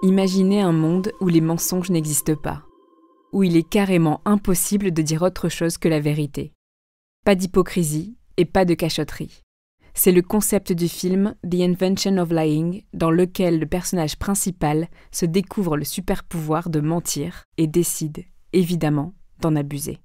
Imaginez un monde où les mensonges n'existent pas, où il est carrément impossible de dire autre chose que la vérité. Pas d'hypocrisie et pas de cachotterie. C'est le concept du film The Invention of Lying, dans lequel le personnage principal se découvre le super pouvoir de mentir et décide, évidemment, d'en abuser.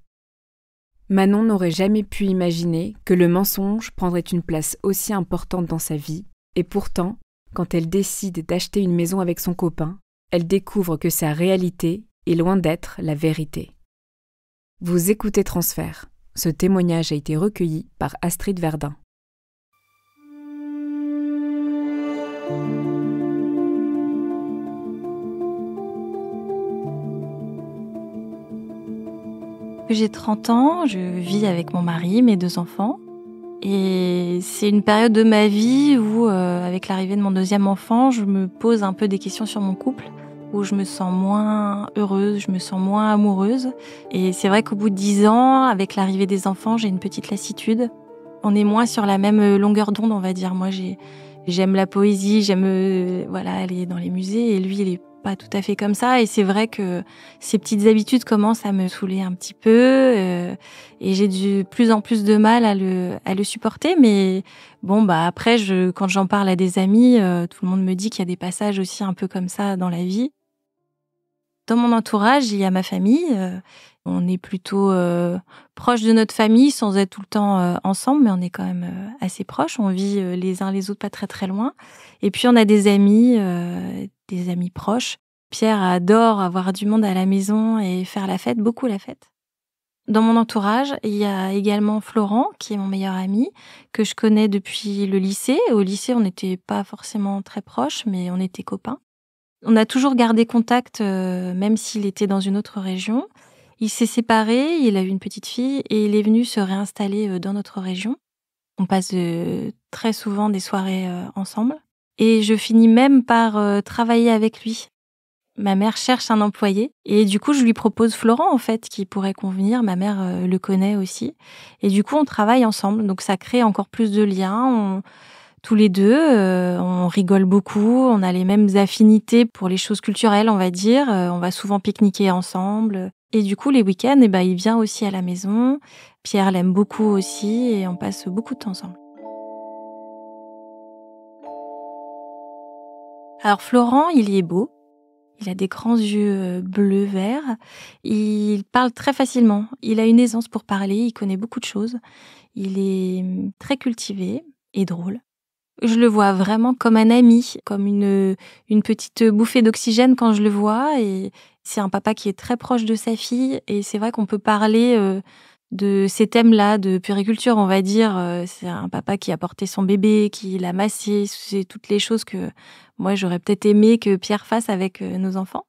Manon n'aurait jamais pu imaginer que le mensonge prendrait une place aussi importante dans sa vie, et pourtant, quand elle décide d'acheter une maison avec son copain, elle découvre que sa réalité est loin d'être la vérité. Vous écoutez Transfert. Ce témoignage a été recueilli par Astrid Verdun. J'ai 30 ans, je vis avec mon mari, mes 2 enfants. Et c'est une période de ma vie où, avec l'arrivée de mon 2e enfant, je me pose un peu des questions sur mon couple, où je me sens moins heureuse, je me sens moins amoureuse. Et c'est vrai qu'au bout de 10 ans, avec l'arrivée des enfants, j'ai une petite lassitude. On est moins sur la même longueur d'onde, on va dire. Moi, j'aime la poésie, j'aime aller dans les musées, et lui, il est pas tout à fait comme ça. Et c'est vrai que ces petites habitudes commencent à me saouler un petit peu, et j'ai de plus en plus de mal à le supporter. Mais bon, après, quand j'en parle à des amis, tout le monde me dit qu'il y a des passages aussi un peu comme ça dans la vie. Dans mon entourage, il y a ma famille. On est plutôt proche de notre famille, sans être tout le temps ensemble, mais on est quand même assez proches. On vit les uns les autres pas très très loin. Et puis on a des amis proches. Pierre adore avoir du monde à la maison et faire la fête, beaucoup la fête. Dans mon entourage, il y a également Florent, qui est mon meilleur ami, que je connais depuis le lycée. Au lycée, on n'était pas forcément très proches, mais on était copains. On a toujours gardé contact, même s'il était dans une autre région. Il s'est séparé, il a eu une petite fille et il est venu se réinstaller dans notre région. On passe très souvent des soirées ensemble. Et je finis même par travailler avec lui. Ma mère cherche un employé et du coup, je lui propose Florent, en fait, qui pourrait convenir. Ma mère le connaît aussi. Et du coup, on travaille ensemble. Donc, ça crée encore plus de liens. Tous les deux, on rigole beaucoup, on a les mêmes affinités pour les choses culturelles, on va dire. On va souvent pique-niquer ensemble. Et du coup, les week-ends, il vient aussi à la maison. Pierre l'aime beaucoup aussi et on passe beaucoup de temps ensemble. Alors Florent, il y est beau. Il a des grands yeux bleu-vert. Il parle très facilement. Il a une aisance pour parler, il connaît beaucoup de choses. Il est très cultivé et drôle. Je le vois vraiment comme un ami, comme une petite bouffée d'oxygène quand je le vois. Et c'est un papa qui est très proche de sa fille. Et c'est vrai qu'on peut parler de ces thèmes-là, de puériculture, on va dire. C'est un papa qui a porté son bébé, qui l'a massé. C'est toutes les choses que moi, j'aurais peut-être aimé que Pierre fasse avec nos enfants.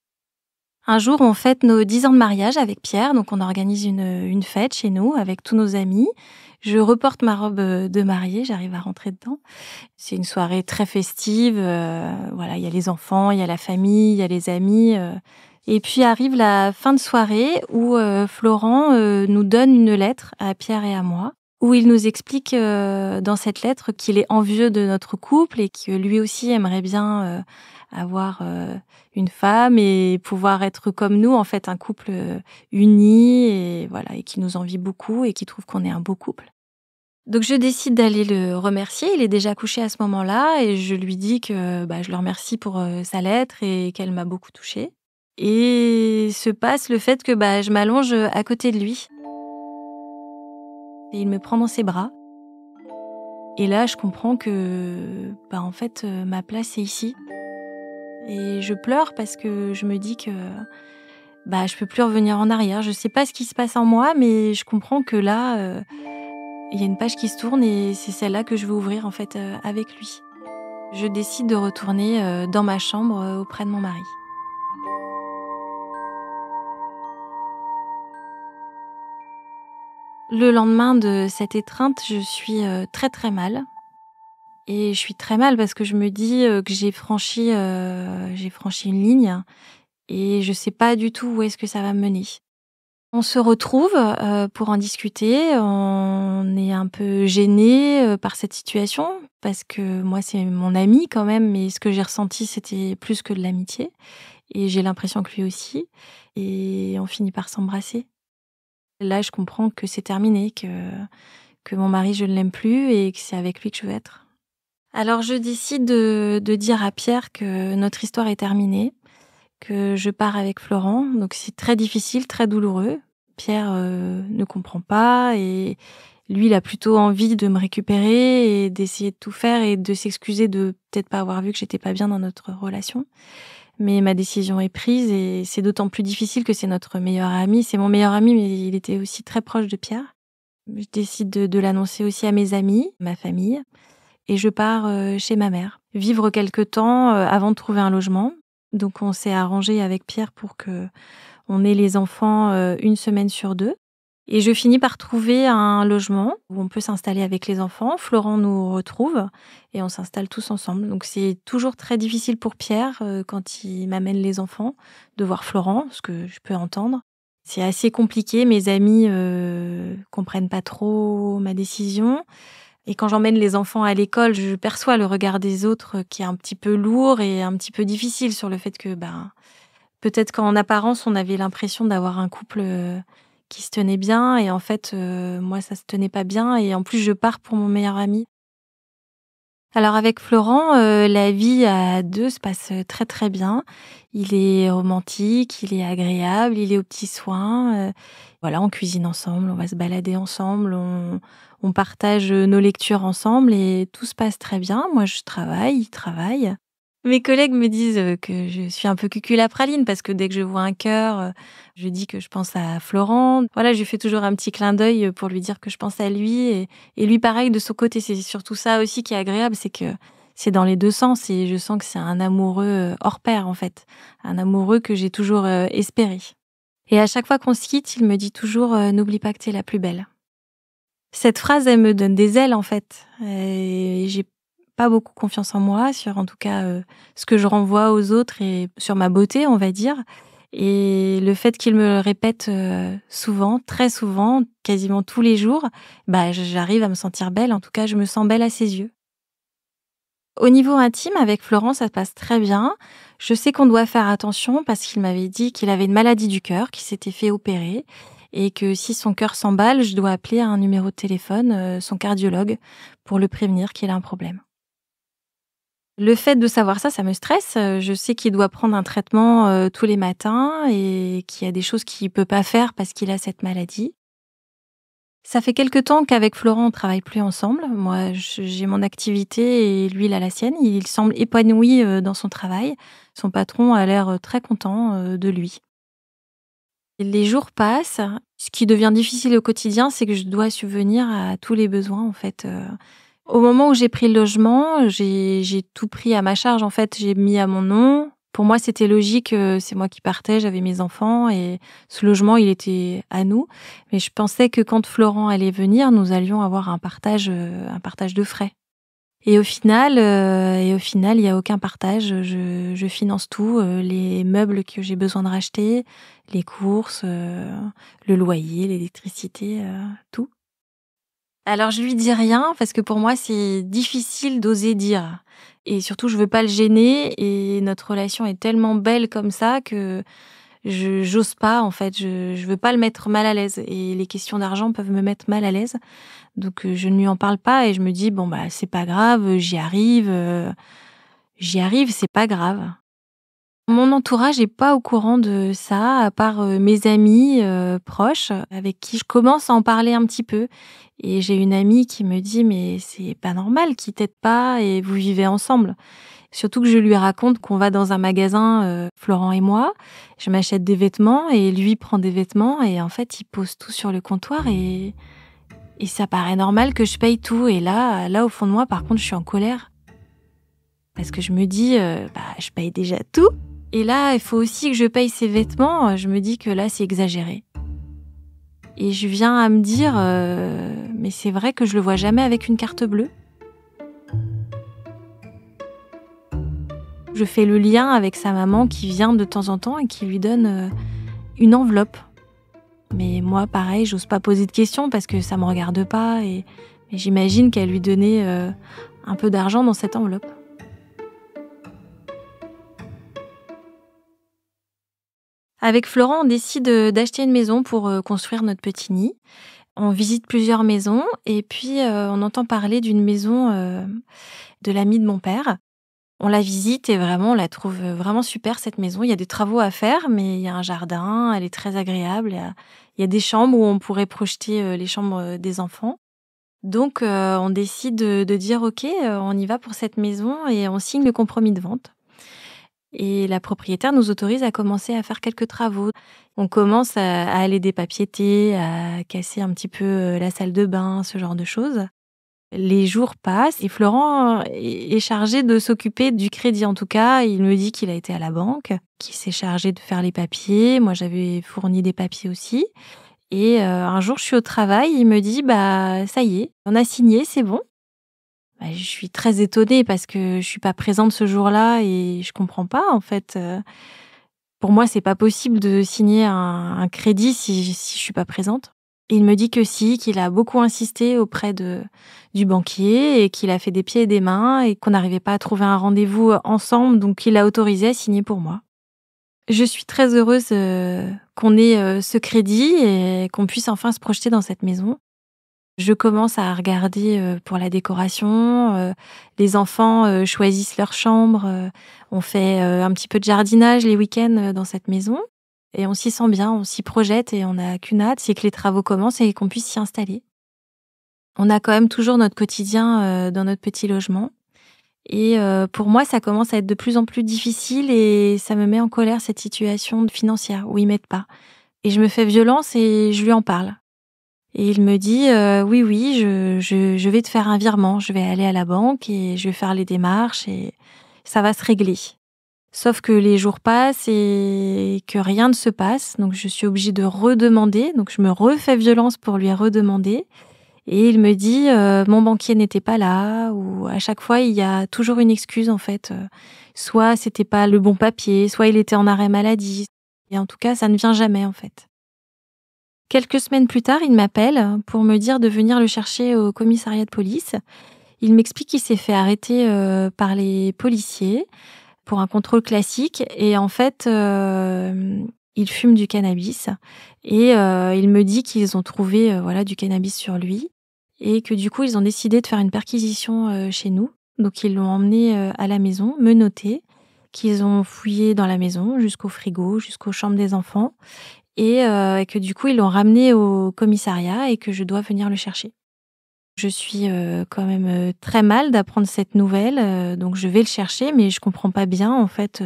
Un jour, on fête nos 10 ans de mariage avec Pierre. Donc, on organise une fête chez nous avec tous nos amis. Je reporte ma robe de mariée, j'arrive à rentrer dedans. C'est une soirée très festive. Il y a les enfants, il y a la famille, il y a les amis. Et puis arrive la fin de soirée où Florent nous donne une lettre à Pierre et à moi, où il nous explique dans cette lettre qu'il est envieux de notre couple et que lui aussi aimerait bien avoir une femme et pouvoir être comme nous, en fait, un couple uni et qui nous envie beaucoup et qui trouve qu'on est un beau couple. Donc je décide d'aller le remercier. Il est déjà couché à ce moment-là et je lui dis que je le remercie pour sa lettre et qu'elle m'a beaucoup touchée. Et se passe le fait que je m'allonge à côté de lui. Et il me prend dans ses bras. Et là, je comprends que ma place est ici. Et je pleure parce que je me dis que je peux plus revenir en arrière. Je sais pas ce qui se passe en moi, mais je comprends que là, il y a une page qui se tourne et c'est celle-là que je veux ouvrir en fait avec lui. Je décide de retourner dans ma chambre auprès de mon mari. Le lendemain de cette étreinte, je suis très très mal. Et je suis très mal parce que je me dis que j'ai franchi une ligne et je sais pas du tout où est-ce que ça va me mener. On se retrouve pour en discuter. On est un peu gênés par cette situation parce que moi, c'est mon ami quand même, mais ce que j'ai ressenti, c'était plus que de l'amitié. Et j'ai l'impression que lui aussi. Et on finit par s'embrasser. Là, je comprends que c'est terminé, que mon mari, je ne l'aime plus et que c'est avec lui que je veux être. Alors, je décide de dire à Pierre que notre histoire est terminée, que je pars avec Florent. Donc, c'est très difficile, très douloureux. Pierre ne comprend pas et lui, il a plutôt envie de me récupérer et d'essayer de tout faire et de s'excuser de peut-être pas avoir vu que j'étais pas bien dans notre relation. Mais ma décision est prise et c'est d'autant plus difficile que c'est notre meilleur ami. C'est mon meilleur ami, mais il était aussi très proche de Pierre. Je décide de l'annoncer aussi à mes amis, ma famille, et je pars chez ma mère. Vivre quelque temps avant de trouver un logement. Donc on s'est arrangé avec Pierre pour que on ait les enfants une semaine sur 2. Et je finis par trouver un logement où on peut s'installer avec les enfants. Florent nous retrouve et on s'installe tous ensemble. Donc c'est toujours très difficile pour Pierre quand il m'amène les enfants de voir Florent, ce que je peux entendre. C'est assez compliqué. Mes amis comprennent pas trop ma décision. Et quand j'emmène les enfants à l'école, je perçois le regard des autres qui est un petit peu lourd et un petit peu difficile sur le fait que peut-être qu'en apparence, on avait l'impression d'avoir un couple qui se tenait bien et en fait, moi, ça se tenait pas bien et en plus, je pars pour mon meilleur ami. Alors avec Florent, la vie à 2 se passe très, très bien. Il est romantique, il est agréable, il est aux petits soins. Voilà, on cuisine ensemble, on va se balader ensemble, on partage nos lectures ensemble et tout se passe très bien. Moi, je travaille, il travaille. Mes collègues me disent que je suis un peu cuculapraline parce que dès que je vois un cœur, je dis que je pense à Florent. Voilà, je lui fais toujours un petit clin d'œil pour lui dire que je pense à lui et lui pareil de son côté. C'est surtout ça aussi qui est agréable, c'est que c'est dans les 2 sens et je sens que c'est un amoureux hors pair en fait, un amoureux que j'ai toujours espéré. Et à chaque fois qu'on se quitte, il me dit toujours n'oublie pas que t'es la plus belle. Cette phrase, elle me donne des ailes en fait. Et j'ai pas beaucoup confiance en moi, sur en tout cas ce que je renvoie aux autres et sur ma beauté, on va dire. Et le fait qu'il me le répète souvent, très souvent, quasiment tous les jours, j'arrive à me sentir belle. En tout cas, je me sens belle à ses yeux. Au niveau intime, avec Florent, ça se passe très bien. Je sais qu'on doit faire attention parce qu'il m'avait dit qu'il avait une maladie du cœur, qu'il s'était fait opérer et que si son cœur s'emballe, je dois appeler à un numéro de téléphone, son cardiologue, pour le prévenir qu'il a un problème. Le fait de savoir ça, ça me stresse. Je sais qu'il doit prendre un traitement tous les matins et qu'il y a des choses qu'il peut pas faire parce qu'il a cette maladie. Ça fait quelque temps qu'avec Florent, on travaille plus ensemble. Moi, j'ai mon activité et lui, il a la sienne. Il semble épanoui dans son travail. Son patron a l'air très content de lui. Les jours passent. Ce qui devient difficile au quotidien, c'est que je dois subvenir à tous les besoins, en fait. Au moment où j'ai pris le logement, j'ai tout pris à ma charge. En fait, j'ai mis à mon nom. Pour moi, c'était logique, c'est moi qui partais, j'avais mes enfants et ce logement, il était à nous. Mais je pensais que quand Florent allait venir, nous allions avoir un partage de frais. Et au final, il y a aucun partage. Je finance tout, les meubles que j'ai besoin de racheter, les courses, le loyer, l'électricité, tout. Alors je lui dis rien parce que pour moi c'est difficile d'oser dire et surtout je veux pas le gêner et notre relation est tellement belle comme ça que j'ose pas en fait, je veux pas le mettre mal à l'aise et les questions d'argent peuvent me mettre mal à l'aise. Donc je ne lui en parle pas et je me dis c'est pas grave, j'y arrive, c'est pas grave. Mon entourage est pas au courant de ça, à part mes amis proches, avec qui je commence à en parler un petit peu. Et j'ai une amie qui me dit mais c'est pas normal qu'ils t'aident pas et vous vivez ensemble. Surtout que je lui raconte qu'on va dans un magasin, Florent et moi, je m'achète des vêtements et lui prend des vêtements et en fait il pose tout sur le comptoir et ça paraît normal que je paye tout. Et là au fond de moi par contre je suis en colère. Parce que je me dis je paye déjà tout. Et là, il faut aussi que je paye ses vêtements. Je me dis que là, c'est exagéré. Et je viens à me dire, mais c'est vrai que je le vois jamais avec une carte bleue. Je fais le lien avec sa maman qui vient de temps en temps et qui lui donne une enveloppe. Mais moi, pareil, j'ose pas poser de questions parce que ça me regarde pas et j'imagine qu'elle lui donnait un peu d'argent dans cette enveloppe. Avec Florent, on décide d'acheter une maison pour construire notre petit nid. On visite plusieurs maisons et puis on entend parler d'une maison de l'ami de mon père. On la visite et vraiment, on la trouve vraiment super cette maison. Il y a des travaux à faire, mais il y a un jardin, elle est très agréable. Il y a des chambres où on pourrait projeter les chambres des enfants. Donc on décide de dire OK, on y va pour cette maison et on signe le compromis de vente. Et la propriétaire nous autorise à commencer à faire quelques travaux. On commence à aller dépapiéter, à casser un petit peu la salle de bain, ce genre de choses. Les jours passent et Florent est chargé de s'occuper du crédit. En tout cas, il me dit qu'il a été à la banque, qu'il s'est chargé de faire les papiers. Moi, j'avais fourni des papiers aussi. Et un jour, je suis au travail, il me dit « ça y est, on a signé, c'est bon ». Je suis très étonnée parce que je suis pas présente ce jour-là et je comprends pas en fait. Pour moi, c'est pas possible de signer un crédit si je suis pas présente. Et il me dit que si, qu'il a beaucoup insisté auprès du banquier et qu'il a fait des pieds et des mains et qu'on n'arrivait pas à trouver un rendez-vous ensemble, donc il a autorisé à signer pour moi. Je suis très heureuse qu'on ait ce crédit et qu'on puisse enfin se projeter dans cette maison. Je commence à regarder pour la décoration. Les enfants choisissent leur chambre. On fait un petit peu de jardinage les week-ends dans cette maison. Et on s'y sent bien, on s'y projette et on n'a qu'une hâte, c'est que les travaux commencent et qu'on puisse s'y installer. On a quand même toujours notre quotidien dans notre petit logement. Et pour moi, ça commence à être de plus en plus difficile et ça me met en colère cette situation financière où ils m'aident pas. Et je me fais violence et je lui en parle. Et il me dit oui, je vais te faire un virement, je vais aller à la banque et je vais faire les démarches et ça va se régler. Sauf que les jours passent et que rien ne se passe, donc je suis obligée de redemander, donc je me refais violence pour lui redemander. Et il me dit mon banquier n'était pas là, ou à chaque fois il y a toujours une excuse en fait. Soit c'était pas le bon papier, soit il était en arrêt maladie. Et en tout cas, ça ne vient jamais en fait. Quelques semaines plus tard, il m'appelle pour me dire de venir le chercher au commissariat de police. Il m'explique qu'il s'est fait arrêter par les policiers pour un contrôle classique et en fait, il fume du cannabis et il me dit qu'ils ont trouvé du cannabis sur lui et que du coup, ils ont décidé de faire une perquisition chez nous. Donc, ils l'ont emmené à la maison, menotté, qu'ils ont fouillé dans la maison jusqu'au frigo, jusqu'aux chambres des enfants et que du coup, ils l'ont ramené au commissariat et que je dois venir le chercher. Je suis quand même très mal d'apprendre cette nouvelle, donc je vais le chercher, mais je comprends pas bien en fait.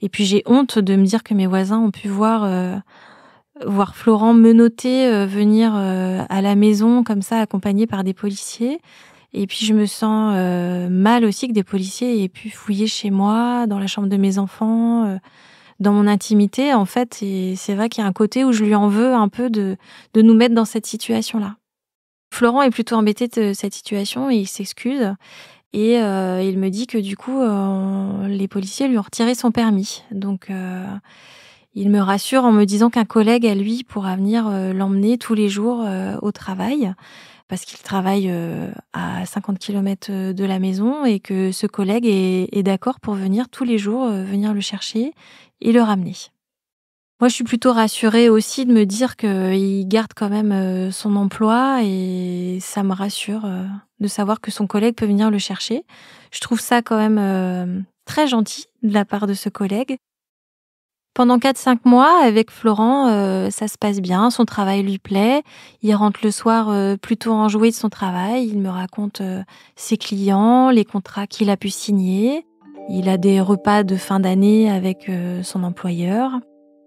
Et puis j'ai honte de me dire que mes voisins ont pu voir Florent menotté venir à la maison comme ça, accompagné par des policiers. Et puis je me sens mal aussi que des policiers aient pu fouiller chez moi, dans la chambre de mes enfants, dans mon intimité en fait. Et c'est vrai qu'il y a un côté où je lui en veux un peu de nous mettre dans cette situation-là. Florent est plutôt embêté de cette situation et il s'excuse. Et il me dit que du coup, les policiers lui ont retiré son permis. Donc, il me rassure en me disant qu'un collègue à lui pourra venir l'emmener tous les jours au travail parce qu'il travaille à 50 km de la maison et que ce collègue est d'accord pour venir tous les jours, venir le chercher et le ramener. Moi, je suis plutôt rassurée aussi de me dire qu'il garde quand même son emploi et ça me rassure de savoir que son collègue peut venir le chercher. Je trouve ça quand même très gentil de la part de ce collègue. Pendant 4-5 mois, avec Florent, ça se passe bien, son travail lui plaît. Il rentre le soir plutôt enjoué de son travail. Il me raconte ses clients, les contrats qu'il a pu signer. Il a des repas de fin d'année avec son employeur.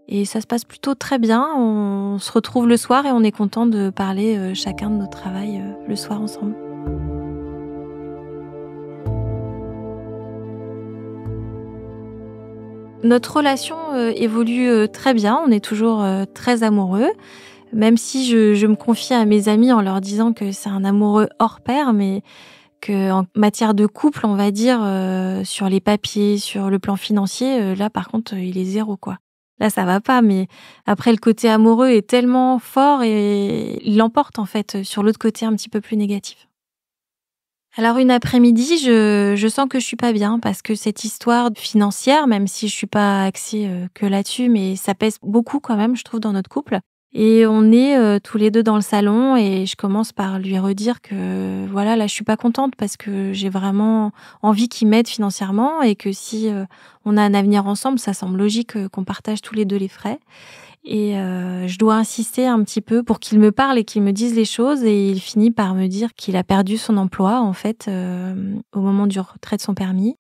Et ça se passe plutôt très bien. On se retrouve le soir et on est content de parler chacun de notre travail le soir ensemble. Notre relation évolue très bien. On est toujours très amoureux. Même si je me confie à mes amis en leur disant que c'est un amoureux hors pair, mais qu'en matière de couple, on va dire, sur les papiers, sur le plan financier, là par contre, il est zéro, quoi. Là, ça va pas, mais après, le côté amoureux est tellement fort et il l'emporte, en fait, sur l'autre côté un petit peu plus négatif. Alors, une après-midi, je sens que je suis pas bien parce que cette histoire financière, même si je suis pas axée, que là-dessus, mais ça pèse beaucoup quand même, je trouve, dans notre couple. Et on est, tous les 2 dans le salon et je commence par lui redire que, voilà, là, je suis pas contente parce que j'ai vraiment envie qu'il m'aide financièrement et que si, on a un avenir ensemble, ça semble logique, qu'on partage tous les 2 les frais. Et je dois insister un petit peu pour qu'il me parle et qu'il me dise les choses et il finit par me dire qu'il a perdu son emploi, en fait, au moment du retrait de son permis.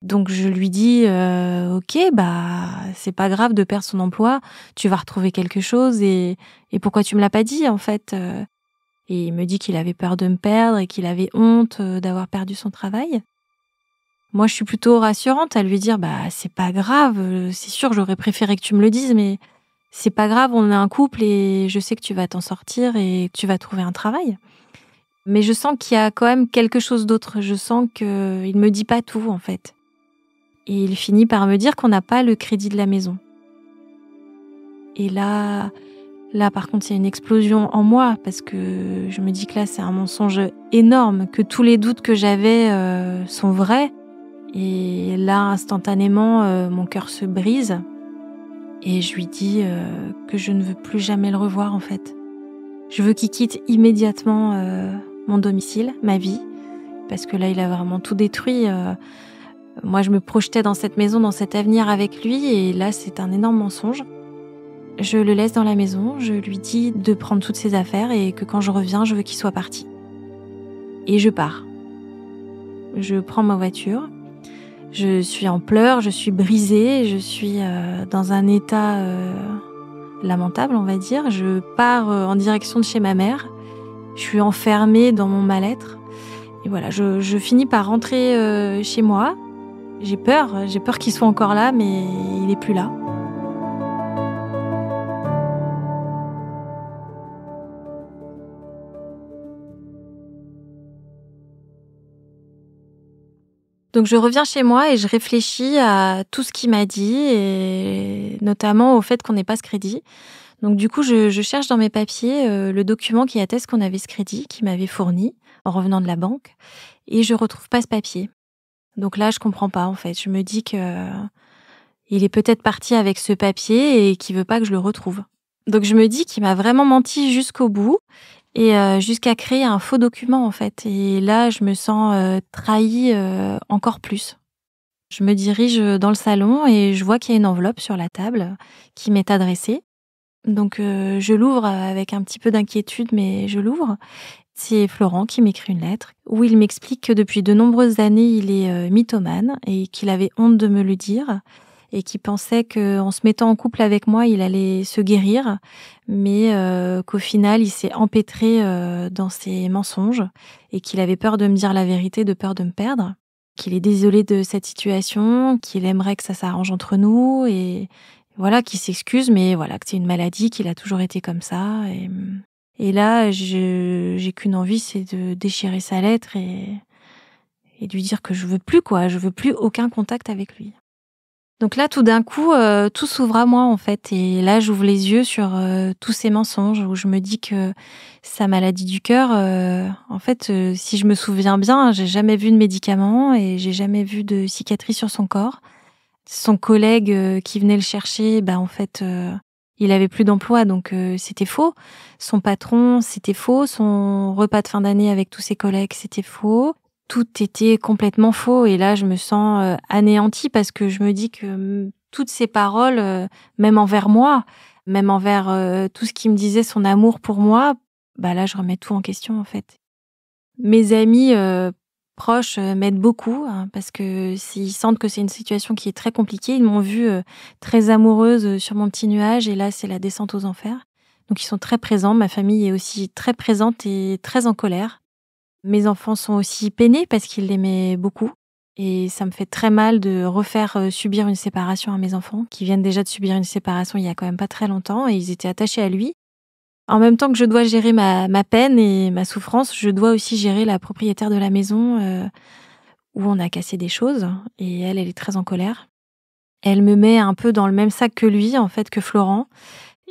Donc je lui dis: «OK, bah, c'est pas grave de perdre son emploi, tu vas retrouver quelque chose et pourquoi tu me l'as pas dit, en fait?» Et il me dit qu'il avait peur de me perdre et qu'il avait honte, d'avoir perdu son travail. Moi, je suis plutôt rassurante à lui dire: «Bah, c'est pas grave, c'est sûr, j'aurais préféré que tu me le dises, mais c'est pas grave, on est un couple et je sais que tu vas t'en sortir et que tu vas trouver un travail». Mais je sens qu'il y a quand même quelque chose d'autre. Je sens qu'il me dit pas tout, en fait. Et il finit par me dire qu'on n'a pas le crédit de la maison. Et là, par contre, il y a une explosion en moi parce que je me dis que là, c'est un mensonge énorme, que tous les doutes que j'avais sont vrais. Et là, instantanément, mon cœur se brise. Et je lui dis que je ne veux plus jamais le revoir, en fait. Je veux qu'il quitte immédiatement mon domicile, ma vie, parce que là, il a vraiment tout détruit. Moi, je me projetais dans cette maison, dans cet avenir avec lui, et là, c'est un énorme mensonge. Je le laisse dans la maison, je lui dis de prendre toutes ses affaires et que quand je reviens, je veux qu'il soit parti. Et je pars. Je prends ma voiture. Je suis en pleurs, je suis brisée, je suis dans un état lamentable, on va dire. Je pars en direction de chez ma mère. Je suis enfermée dans mon mal-être. Et voilà, je finis par rentrer chez moi. J'ai peur qu'il soit encore là, mais il est plus là. Donc je reviens chez moi et je réfléchis à tout ce qu'il m'a dit et notamment au fait qu'on n'ait pas ce crédit. Donc du coup, je cherche dans mes papiers le document qui atteste qu'on avait ce crédit, qu'il m'avait fourni en revenant de la banque, et je retrouve pas ce papier. Donc là, je comprends pas en fait. Je me dis que il est peut-être parti avec ce papier et qu'il veut pas que je le retrouve. Donc je me dis qu'il m'a vraiment menti jusqu'au bout et jusqu'à créer un faux document en fait. Et là, je me sens trahie encore plus. Je me dirige dans le salon et je vois qu'il y a une enveloppe sur la table qui m'est adressée. Donc je l'ouvre avec un petit peu d'inquiétude, mais je l'ouvre. C'est Florent qui m'écrit une lettre où il m'explique que depuis de nombreuses années, il est mythomane et qu'il avait honte de me le dire et qu'il pensait qu'en se mettant en couple avec moi, il allait se guérir, mais qu'au final, il s'est empêtré dans ses mensonges et qu'il avait peur de me dire la vérité, de peur de me perdre, qu'il est désolé de cette situation, qu'il aimerait que ça s'arrange entre nous et voilà, qu'il s'excuse, mais voilà, que c'est une maladie, qu'il a toujours été comme ça. Et là, j'ai qu'une envie, c'est de déchirer sa lettre et de lui dire que je veux plus, quoi. Je veux plus aucun contact avec lui. Donc là, tout d'un coup, tout s'ouvre à moi, en fait. Et là, j'ouvre les yeux sur tous ces mensonges où je me dis que sa maladie du cœur, en fait, si je me souviens bien, j'ai jamais vu de médicaments et j'ai jamais vu de cicatrice sur son corps. Son collègue qui venait le chercher, bah, en fait, il avait plus d'emploi, donc c'était faux. Son patron, c'était faux. Son repas de fin d'année avec tous ses collègues, c'était faux. Tout était complètement faux. Et là, je me sens anéantie parce que je me dis que toutes ces paroles, même envers moi, même envers tout ce qui me disait son amour pour moi, bah là, je remets tout en question, en fait. Mes amis proches m'aident beaucoup hein, parce que s'ils sentent que c'est une situation qui est très compliquée, ils m'ont vue très amoureuse sur mon petit nuage et là, c'est la descente aux enfers. Donc, ils sont très présents. Ma famille est aussi très présente et très en colère. Mes enfants sont aussi peinés parce qu'ils l'aimaient beaucoup. Et ça me fait très mal de refaire subir une séparation à mes enfants qui viennent déjà de subir une séparation il y a quand même pas très longtemps et ils étaient attachés à lui. En même temps que je dois gérer ma peine et ma souffrance, je dois aussi gérer la propriétaire de la maison où on a cassé des choses et elle est très en colère. Elle me met un peu dans le même sac que lui, en fait, que Florent.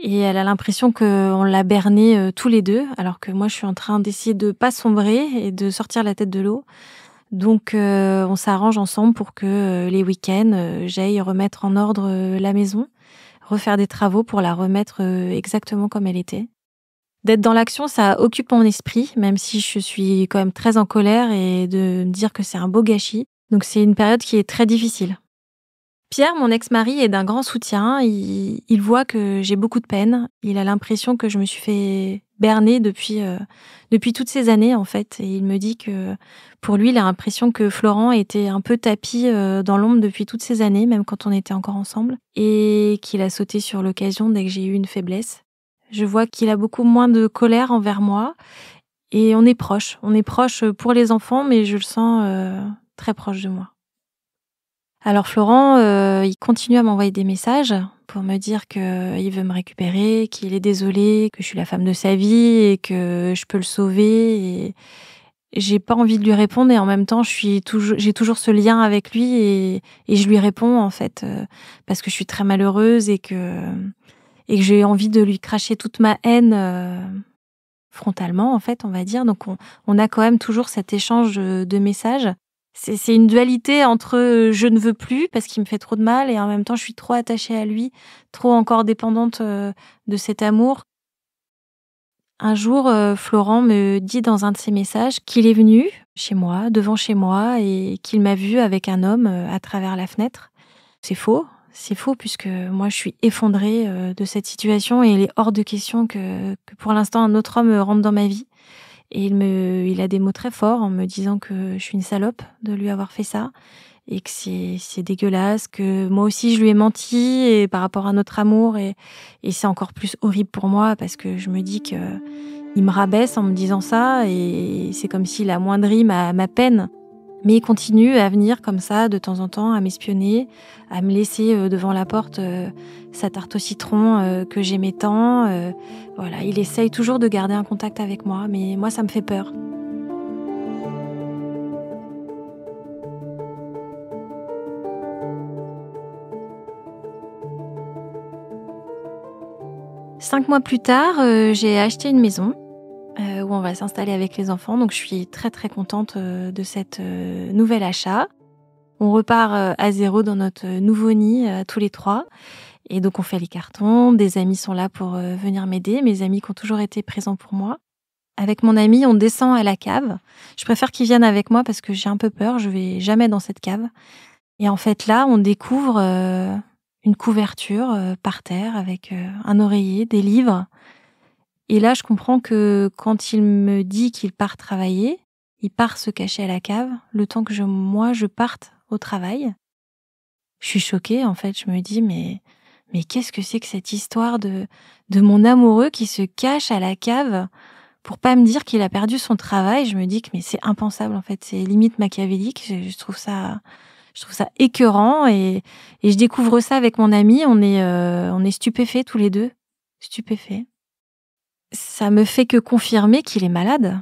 Et elle a l'impression qu'on l'a berné tous les deux, alors que moi, je suis en train d'essayer de pas sombrer et de sortir la tête de l'eau. Donc, on s'arrange ensemble pour que les week-ends, j'aille remettre en ordre la maison, refaire des travaux pour la remettre exactement comme elle était. D'être dans l'action, ça occupe mon esprit, même si je suis quand même très en colère et de me dire que c'est un beau gâchis. Donc, c'est une période qui est très difficile. Pierre, mon ex-mari, est d'un grand soutien. Il voit que j'ai beaucoup de peine. Il a l'impression que je me suis fait berner depuis toutes ces années, en fait. Et il me dit que pour lui, il a l'impression que Florent était un peu tapi dans l'ombre depuis toutes ces années, même quand on était encore ensemble. Et qu'il a sauté sur l'occasion dès que j'ai eu une faiblesse. Je vois qu'il a beaucoup moins de colère envers moi. Et on est proches. On est proches pour les enfants, mais je le sens très proche de moi. Alors Florent, il continue à m'envoyer des messages pour me dire qu'il veut me récupérer, qu'il est désolé, que je suis la femme de sa vie et que je peux le sauver. Et j'ai pas envie de lui répondre et en même temps, j'ai toujours ce lien avec lui et je lui réponds en fait parce que je suis très malheureuse et que j'ai envie de lui cracher toute ma haine frontalement en fait, on va dire. Donc on a quand même toujours cet échange de messages. C'est une dualité entre je ne veux plus parce qu'il me fait trop de mal et en même temps je suis trop attachée à lui, trop encore dépendante de cet amour. Un jour, Florent me dit dans un de ses messages qu'il est venu chez moi, devant chez moi, et qu'il m'a vue avec un homme à travers la fenêtre. C'est faux puisque moi je suis effondrée de cette situation et il est hors de question que pour l'instant un autre homme rentre dans ma vie. Et il a des mots très forts en me disant que je suis une salope de lui avoir fait ça et que c'est dégueulasse, que moi aussi je lui ai menti et par rapport à notre amour et c'est encore plus horrible pour moi parce que je me dis que il me rabaisse en me disant ça et c'est comme s'il amoindrit ma peine. Mais il continue à venir comme ça de temps en temps, à m'espionner, à me laisser devant la porte sa tarte au citron que j'aimais tant. Voilà, il essaye toujours de garder un contact avec moi, mais moi ça me fait peur. Cinq mois plus tard, j'ai acheté une maison où on va s'installer avec les enfants. Donc je suis très très contente de cette nouvel achat. On repart à zéro dans notre nouveau nid tous les trois. Et donc on fait les cartons, des amis sont là pour venir m'aider, mes amis qui ont toujours été présents pour moi. Avec mon ami, on descend à la cave. Je préfère qu'ils viennent avec moi parce que j'ai un peu peur, je vais jamais dans cette cave. Et en fait là, on découvre une couverture par terre avec un oreiller, des livres. Et là, je comprends que quand il me dit qu'il part travailler, il part se cacher à la cave, le temps que je parte au travail. Je suis choquée, en fait. Je me dis, mais qu'est-ce que c'est que cette histoire de mon amoureux qui se cache à la cave pour pas me dire qu'il a perdu son travail? Je me dis que mais c'est impensable, en fait. C'est limite machiavélique. Je trouve ça écœurant et je découvre ça avec mon ami. On est stupéfaits tous les deux. Stupéfaits. Ça me fait que confirmer qu'il est malade.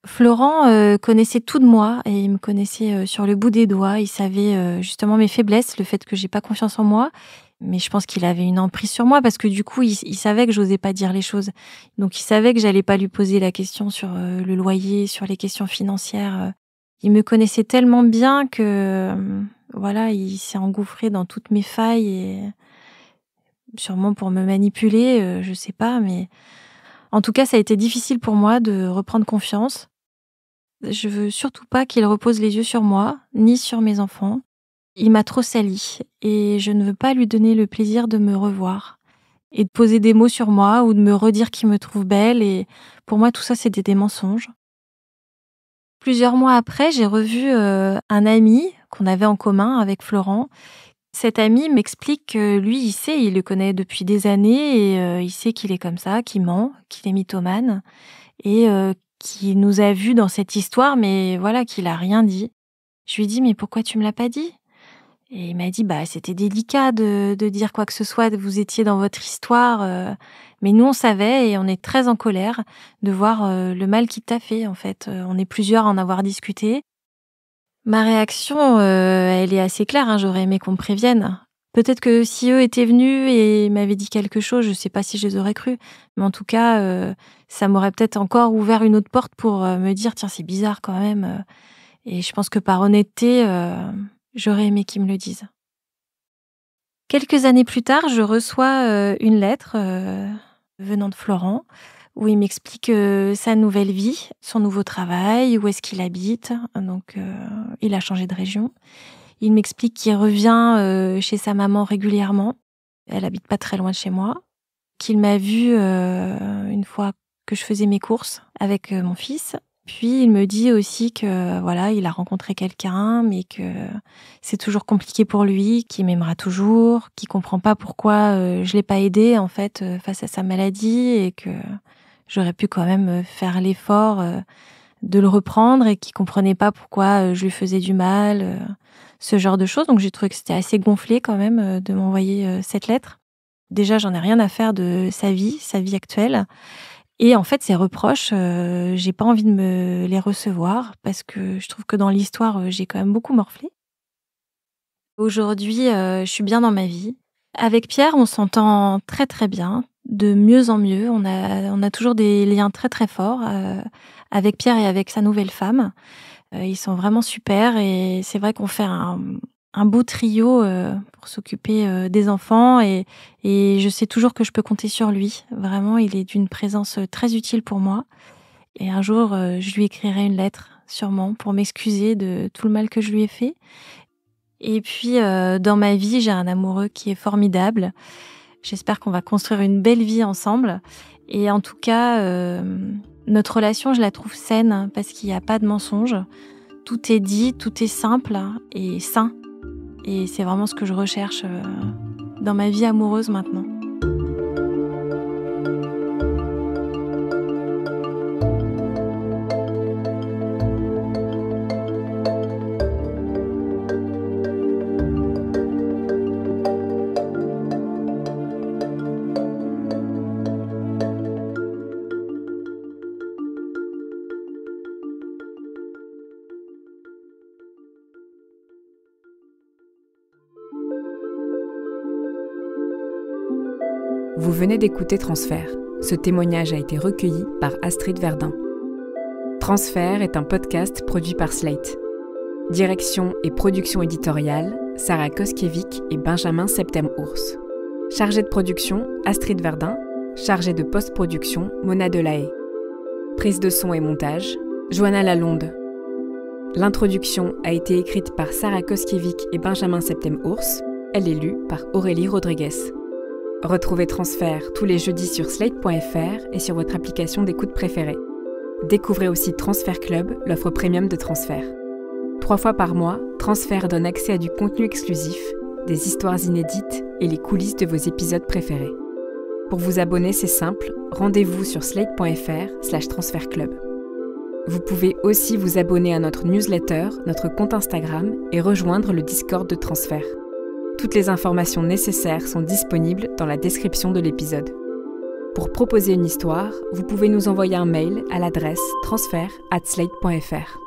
Florent connaissait tout de moi et il me connaissait sur le bout des doigts. Il savait justement mes faiblesses, le fait que j'ai pas confiance en moi. Mais je pense qu'il avait une emprise sur moi parce que du coup, il savait que j'osais pas dire les choses. Donc il savait que j'allais pas lui poser la question sur le loyer, sur les questions financières. Il me connaissait tellement bien que voilà, il s'est engouffré dans toutes mes failles et sûrement pour me manipuler, je sais pas, mais en tout cas, ça a été difficile pour moi de reprendre confiance. Je veux surtout pas qu'il repose les yeux sur moi, ni sur mes enfants. Il m'a trop salie et je ne veux pas lui donner le plaisir de me revoir et de poser des mots sur moi ou de me redire qu'il me trouve belle. Et pour moi, tout ça, c'était des mensonges. Plusieurs mois après, j'ai revu un ami qu'on avait en commun avec Florent. Cet ami m'explique que lui, il sait, il le connaît depuis des années et il sait qu'il est comme ça, qu'il ment, qu'il est mythomane et qu'il nous a vus dans cette histoire, mais voilà, qu'il a rien dit. Je lui dis, mais pourquoi tu me l'as pas dit? Et il m'a dit, c'était délicat de dire quoi que ce soit, vous étiez dans votre histoire, mais nous on savait et on est très en colère de voir le mal qu'il t'a fait en fait. On est plusieurs à en avoir discuté. Ma réaction, elle est assez claire, hein, j'aurais aimé qu'on me prévienne. Peut-être que si eux étaient venus et m'avaient dit quelque chose, je sais pas si je les aurais crus. Mais en tout cas, ça m'aurait peut-être encore ouvert une autre porte pour me dire, tiens, c'est bizarre quand même. Et je pense que par honnêteté, j'aurais aimé qu'ils me le disent. Quelques années plus tard, je reçois une lettre venant de Florent, où il m'explique sa nouvelle vie, son nouveau travail, où est-ce qu'il habite. Donc, il a changé de région. Il m'explique qu'il revient chez sa maman régulièrement. Elle habite pas très loin de chez moi. Qu'il m'a vue une fois que je faisais mes courses avec mon fils. Puis il me dit aussi que voilà, il a rencontré quelqu'un, mais que c'est toujours compliqué pour lui, qu'il m'aimera toujours, qu'il comprend pas pourquoi je l'ai pas aidé en fait face à sa maladie et que j'aurais pu quand même faire l'effort de le reprendre et qu'il comprenait pas pourquoi je lui faisais du mal, ce genre de choses. Donc j'ai trouvé que c'était assez gonflé quand même de m'envoyer cette lettre. Déjà, j'en ai rien à faire de sa vie actuelle. Et en fait, ces reproches, j'ai pas envie de me les recevoir parce que je trouve que dans l'histoire, j'ai quand même beaucoup morflé. Aujourd'hui, je suis bien dans ma vie. Avec Pierre, on s'entend très très bien, de mieux en mieux. On a toujours des liens très très forts avec Pierre et avec sa nouvelle femme. Ils sont vraiment super et c'est vrai qu'on fait un beau trio pour s'occuper des enfants et je sais toujours que je peux compter sur lui. Vraiment, il est d'une présence très utile pour moi. Et un jour, je lui écrirai une lettre, sûrement, pour m'excuser de tout le mal que je lui ai fait. Et puis, dans ma vie, j'ai un amoureux qui est formidable. J'espère qu'on va construire une belle vie ensemble. Et en tout cas, notre relation, je la trouve saine parce qu'il n'y a pas de mensonge. Tout est dit, tout est simple et sain. Et c'est vraiment ce que je recherche dans ma vie amoureuse maintenant. Vous venez d'écouter Transfert. Ce témoignage a été recueilli par Astrid Verdun. Transfert est un podcast produit par Slate. Direction et production éditoriale, Sarah Koskiewicz et Benjamin Septem-Ours. Chargée de production, Astrid Verdun. Chargée de post-production, Mona Delahaye. Prise de son et montage, Johanna Lalonde. L'introduction a été écrite par Sarah Koskiewicz et Benjamin Septem-Ours. Elle est lue par Aurélie Rodriguez. Retrouvez Transfert tous les jeudis sur slate.fr et sur votre application d'écoute préférée. Découvrez aussi Transfert Club, l'offre premium de Transfert. 3 fois par mois, Transfert donne accès à du contenu exclusif, des histoires inédites et les coulisses de vos épisodes préférés. Pour vous abonner, c'est simple, rendez-vous sur slate.fr/transfertclub. Vous pouvez aussi vous abonner à notre newsletter, notre compte Instagram et rejoindre le Discord de Transfert. Toutes les informations nécessaires sont disponibles dans la description de l'épisode. Pour proposer une histoire, vous pouvez nous envoyer un mail à l'adresse transfert@slate.fr.